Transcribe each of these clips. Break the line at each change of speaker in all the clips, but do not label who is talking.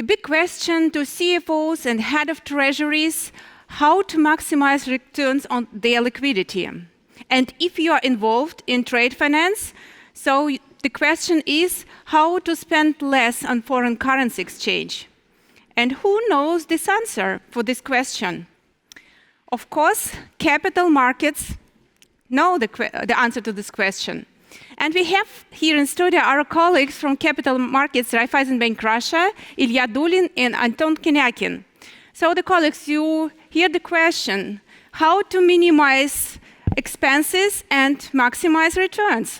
A big question to CFOs and head of treasuries, how to maximize returns on their liquidity. And if you are involved in trade finance, so the question is how to spend less on foreign currency exchange. And who knows this answer for this question? Of course, capital markets know the answer to this question. And we have here in studio our colleagues from capital markets, Raiffeisenbank Russia, Ilya Dulin and Anton Kenyaykin. So the colleagues, you hear the question, how to minimize expenses and maximize returns.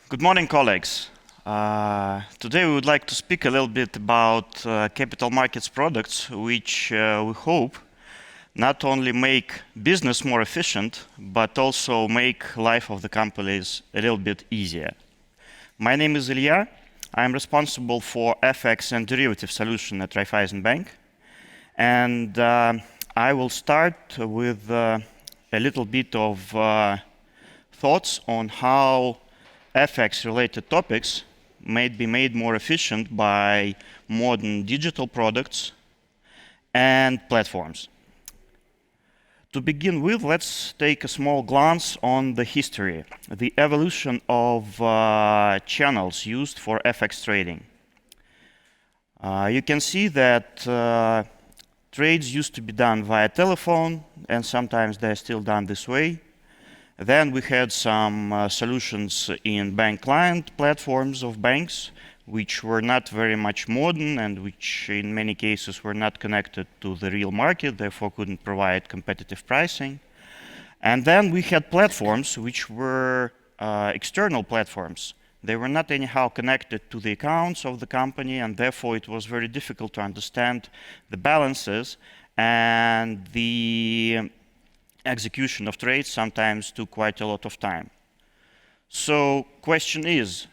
Good morning, colleagues. Today we would like to speak a little bit about capital markets products, which we hope not only make business more efficient, but also make life of the companies a little bit easier. My name is Ilya. I'm responsible for FX and derivative solution at Raiffeisenbank. And I will start with a little bit of thoughts on how FX-related topics may be made more efficient by modern digital products and platforms. To begin with, let's take a small glance on the history, the evolution of channels used for FX trading. You can see that trades used to be done via telephone, and sometimes they're still done this way. Then we had some solutions in bank client platforms of banks, which were not very much modern and which in many cases were not connected to the real market, therefore couldn't provide competitive pricing. And then we had platforms which were external platforms. They were not anyhow connected to the accounts of the company, and therefore it was very difficult to understand the balances, and the execution of trades sometimes took quite a lot of time. So question is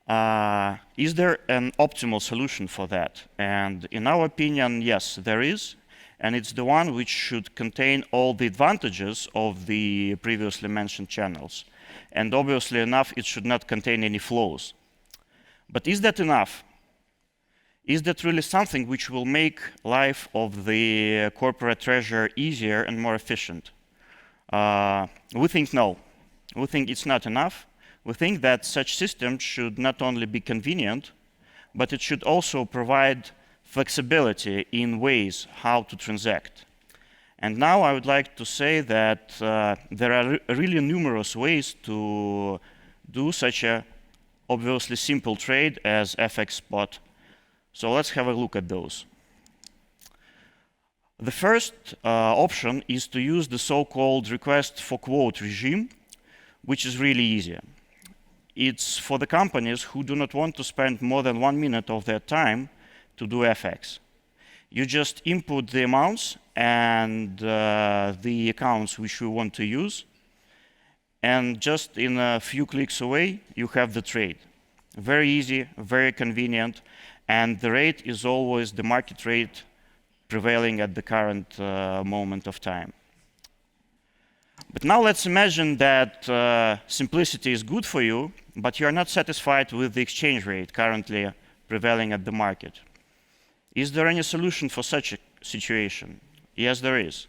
there an optimal solution for that? And in our opinion, yes, there is. And it's the one which should contain all the advantages of the previously mentioned channels. And obviously enough, it should not contain any flaws. But is that enough? Is that really something which will make life of the corporate treasurer easier and more efficient? We think no. We think it's not enough. We think that such systems should not only be convenient, but it should also provide flexibility in ways how to transact. And now I would like to say that there are really numerous ways to do such a obviously simple trade as FX spot. So let's have a look at those. The first option is to use the so-called request for quote regime, which is really easy. It's for the companies who do not want to spend more than 1 minute of their time to do FX. You just input the amounts and the accounts which you want to use, and just in a few clicks away, you have the trade. Very easy, very convenient, and the rate is always the market rate prevailing at the current moment of time. But now let's imagine that simplicity is good for you, but you are not satisfied with the exchange rate currently prevailing at the market. Is there any solution for such a situation? Yes, there is.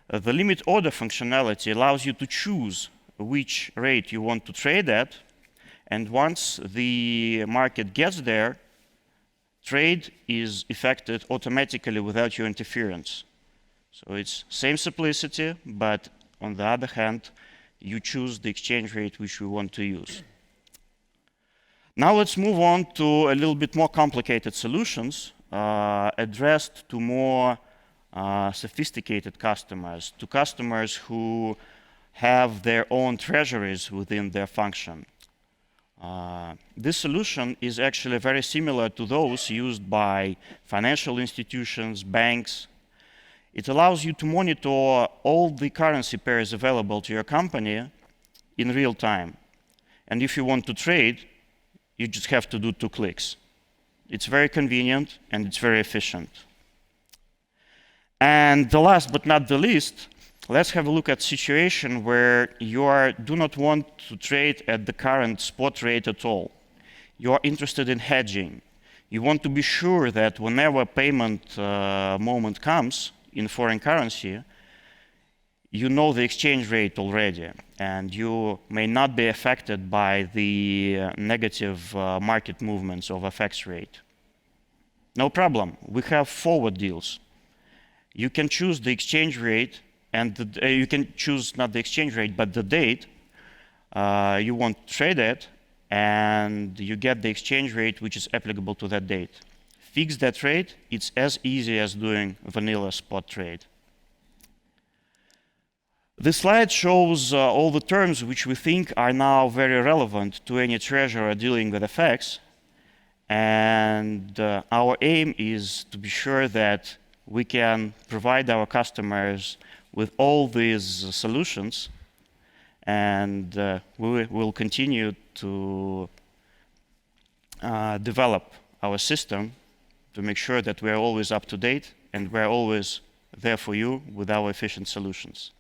The limit order functionality allows you to choose which rate you want to trade at, and once the market gets there, trade is effected automatically without your interference. So it's same simplicity, but on the other hand, you choose the exchange rate which you want to use. Now let's move on to a little bit more complicated solutions addressed to more sophisticated customers, to customers who have their own treasuries within their function. This solution is actually very similar to those used by financial institutions, banks. It allows you to monitor all the currency pairs available to your company in real time. And if you want to trade, you just have to do 2 clicks. It's very convenient and it's very efficient. And the last but not the least, let's have a look at situation where you do not want to trade at the current spot rate at all. You are interested in hedging. You want to be sure that whenever payment moment comes in foreign currency, you know the exchange rate already, and you may not be affected by the negative market movements of FX rate. No problem. We have forward deals. You can choose the exchange rate, and you can choose not the exchange rate, but the date you want to trade at, and you get the exchange rate which is applicable to that date. Fix that rate. It's as easy as doing vanilla spot trade. This slide shows all the terms which we think are now very relevant to any treasurer dealing with FX. And our aim is to be sure that we can provide our customers with all these solutions. And we will continue to develop our system to make sure that we are always up to date and we're always there for you with our efficient solutions.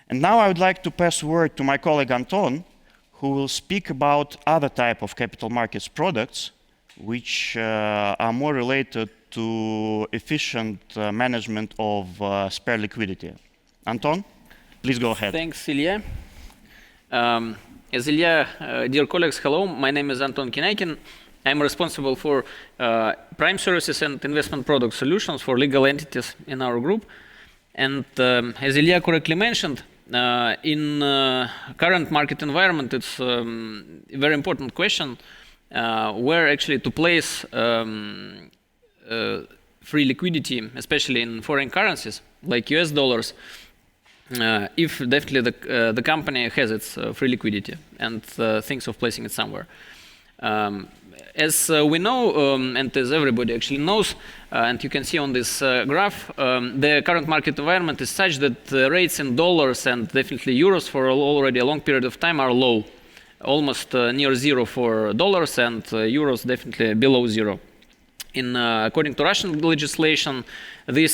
And now I would like to pass word to my colleague Anton, who will speak about other type of capital markets products, which are more related to efficient management of spare liquidity. Anton, please go ahead.
Thanks, Ilya. As Ilya, dear colleagues, hello. My name is Anton Kenyaykin. I'm responsible for prime services and investment product solutions for legal entities in our group. And as Ilya correctly mentioned, in current market environment, it's a very important question where actually to place free liquidity, especially in foreign currencies like US dollars, if definitely the company has its free liquidity and thinks of placing it somewhere. As we know, and as everybody actually knows, and you can see on this graph, the current market environment is such that rates in dollars and definitely euros for already a long period of time are low, almost near zero for dollars and euros definitely below zero. According to Russian legislation, the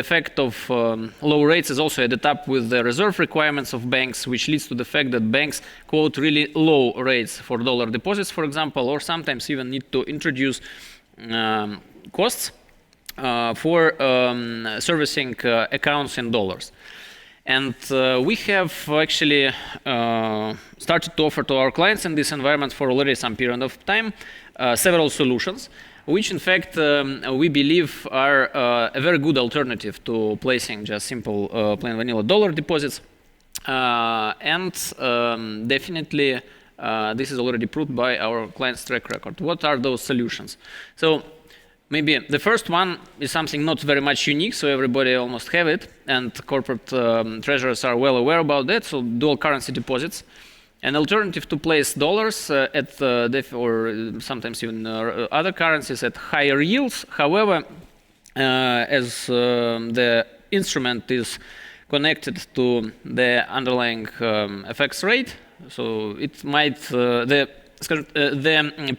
effect of low rates is also added up with the reserve requirements of banks, which leads to the fact that banks quote really low rates for dollar deposits, for example, or sometimes even need to introduce costs for servicing accounts in dollars. And we have actually started to offer to our clients in this environment for already some period of time several solutions, which in fact we believe are a very good alternative to placing just simple plain vanilla dollar deposits. And definitely this is already proved by our clients' track record. What are those solutions? So maybe the first one is something not very much unique, so everybody almost have it, and corporate treasurers are well aware about that, so dual currency deposits. An alternative to place dollars at or sometimes even other currencies at higher yields. However, as the instrument is connected to the underlying FX rate, so it might the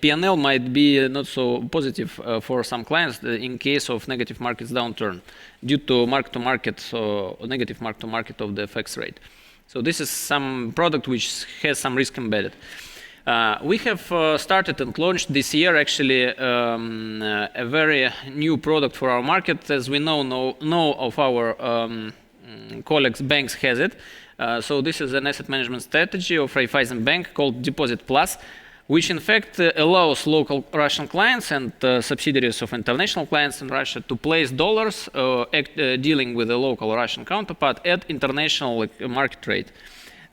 P&L might be not so positive for some clients in case of negative markets downturn due to mark-to-market or negative mark-to-market of the FX rate. So this is some product which has some risk embedded. We have started and launched this year actually a very new product for our market. As we know of our colleagues, banks has it. So this is an asset management strategy of Raiffeisenbank called Deposit Plus, which in fact allows local Russian clients and subsidiaries of international clients in Russia to place dollars dealing with a local Russian counterpart at international market rate.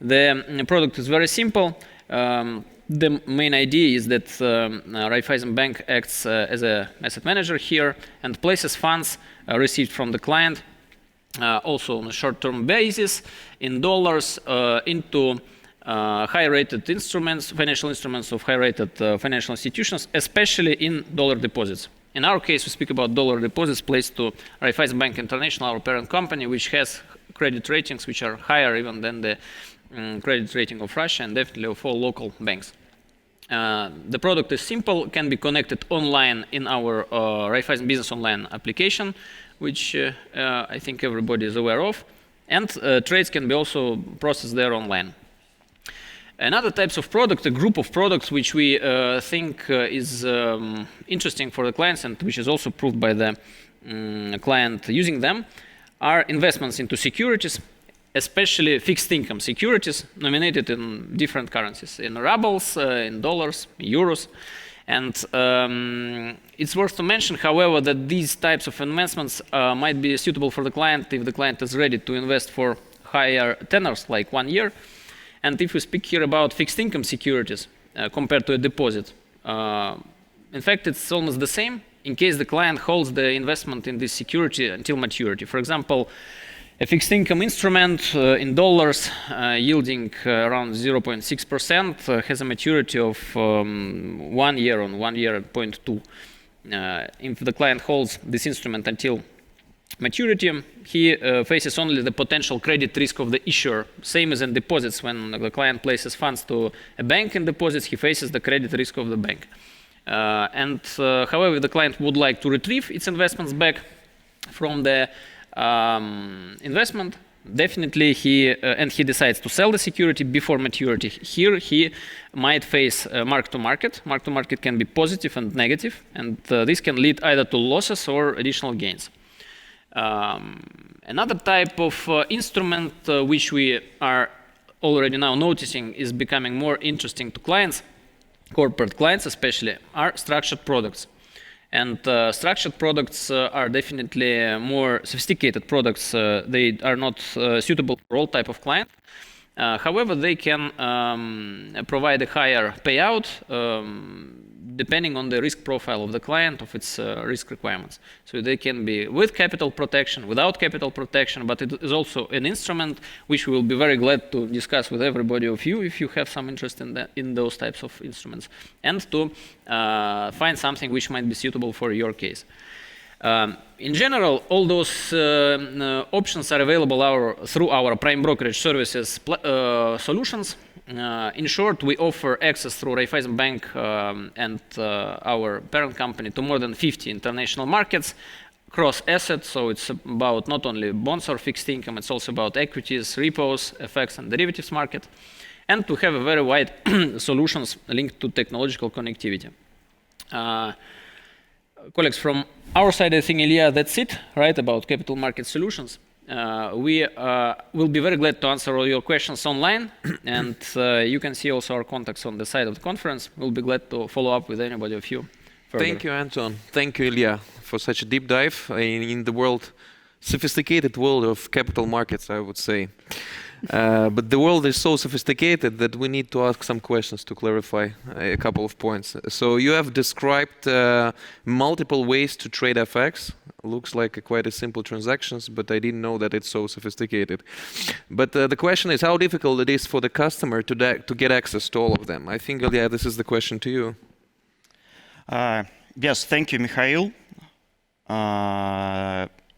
The product is very simple. The main idea is that Raiffeisenbank acts as an asset manager here and places funds received from the client also on a short-term basis in dollars into high-rated instruments, financial instruments of high-rated financial institutions, especially in dollar deposits. In our case, we speak about dollar deposits placed to Raiffeisenbank International, our parent company, which has credit ratings which are higher even than the credit rating of Russia and definitely of all local banks. The product is simple, can be connected online in our Raiffeisen Business Online application, which I think everybody is aware of. And trades can be also processed there online. Another types of product, a group of products which we think is interesting for the clients and which is also proved by the client using them, are investments into securities, especially fixed income securities nominated in different currencies, in rubles, in dollars, euros. And it's worth to mention, however, that these types of investments might be suitable for the client if the client is ready to invest for higher tenors, like 1 year. And if we speak here about fixed income securities compared to a deposit, in fact, it's almost the same in case the client holds the investment in this security until maturity. For example, a fixed income instrument in dollars yielding around 0.6% has a maturity of 1 year on 1 year, 0.2. If the client holds this instrument until maturity, he faces only the potential credit risk of the issuer. Same as in deposits, when the client places funds to a bank in deposits, he faces the credit risk of the bank. However, if the client would like to retrieve its investments back from the investment, definitely he decides to sell the security before maturity. Here he might face mark-to-market. Mark-to-market can be positive and negative, and this can lead either to losses or additional gains. Another type of instrument which we are already now noticing is becoming more interesting to clients, corporate clients especially, are structured products. And structured products are definitely more sophisticated products. They are not suitable for all type of client. However, they can provide a higher payout depending on the risk profile of the client, of its risk requirements. So they can be with capital protection, without capital protection, but it is also an instrument which we will be very glad to discuss with everybody of you if you have some interest in those types of instruments, and to find something which might be suitable for your case. In general, all those options are available through our prime brokerage services solutions. In short, we offer access through Raiffeisenbank and our parent company to more than 50 international markets, cross assets. So it's about not only bonds or fixed income, it's also about equities, repos, FX and derivatives market, and to have a very wide solutions linked to technological connectivity. Colleagues, from our side, I think, Ilya, that's it, right, about capital market solutions. We will be very glad to answer all your questions online, and you can see also our contacts on the side of the conference. We'll be glad to follow up with anybody of you further.
Thank you, Anton. Thank you, Ilya, for such a deep dive in the sophisticated world of capital markets, I would say. But the world is so sophisticated that we need to ask some questions to clarify a couple of points. So you have described multiple ways to trade FX. Looks like quite a simple transactions, but I didn't know that it's so sophisticated. But the question is how difficult it is for the customer to get access to all of them. I think, Ilya, this is the question to you.
Yes, thank you, Mikhail.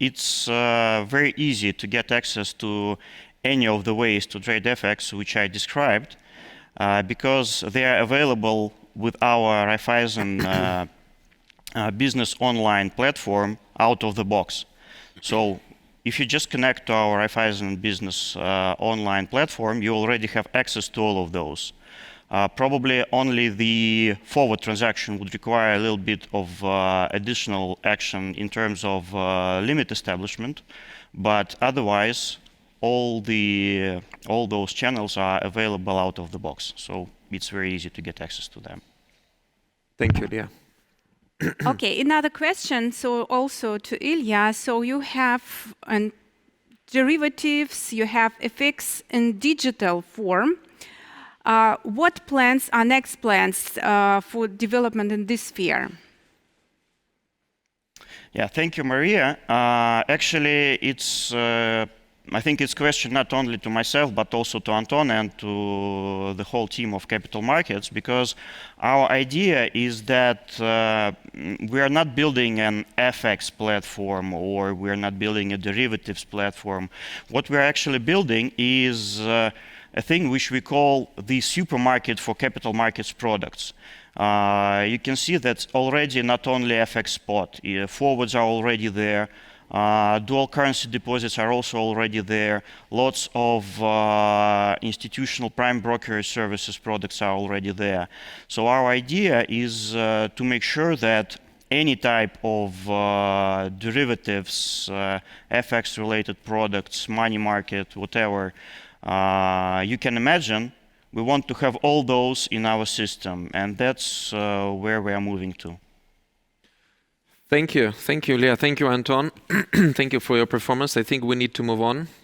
It's very easy to get access to any of the ways to trade FX which I described because they are available with our Raiffeisen business online platform out of the box. So if you just connect to our Raiffeisen business online platform, you already have access to all of those. Probably only the forward transaction would require a little bit of additional action in terms of limit establishment, but otherwise all those channels are available out of the box. So it's very easy to get access to them.
Thank you, Ilya.
Okay, another question, so also to Ilya. So you have derivatives, you have FX in digital form. What plans are next plans for development in this sphere?
Yeah, thank you, Maria. Actually, I think it's a question not only to myself, but also to Anton and to the whole team of capital markets, because our idea is that we are not building an FX platform or we are not building a derivatives platform. What we're actually building is a thing which we call the supermarket for capital markets products. You can see that already not only FX spot, forwards are already there, Dual currency deposits are also already there. Lots of institutional prime brokerage services products are already there. So our idea is to make sure that any type of derivatives, FX-related products, money market, whatever you can imagine, we want to have all those in our system, and that's where we are moving to.
Thank you, Ilya. Thank you, Anton. Thank you for your performance. I think we need to move on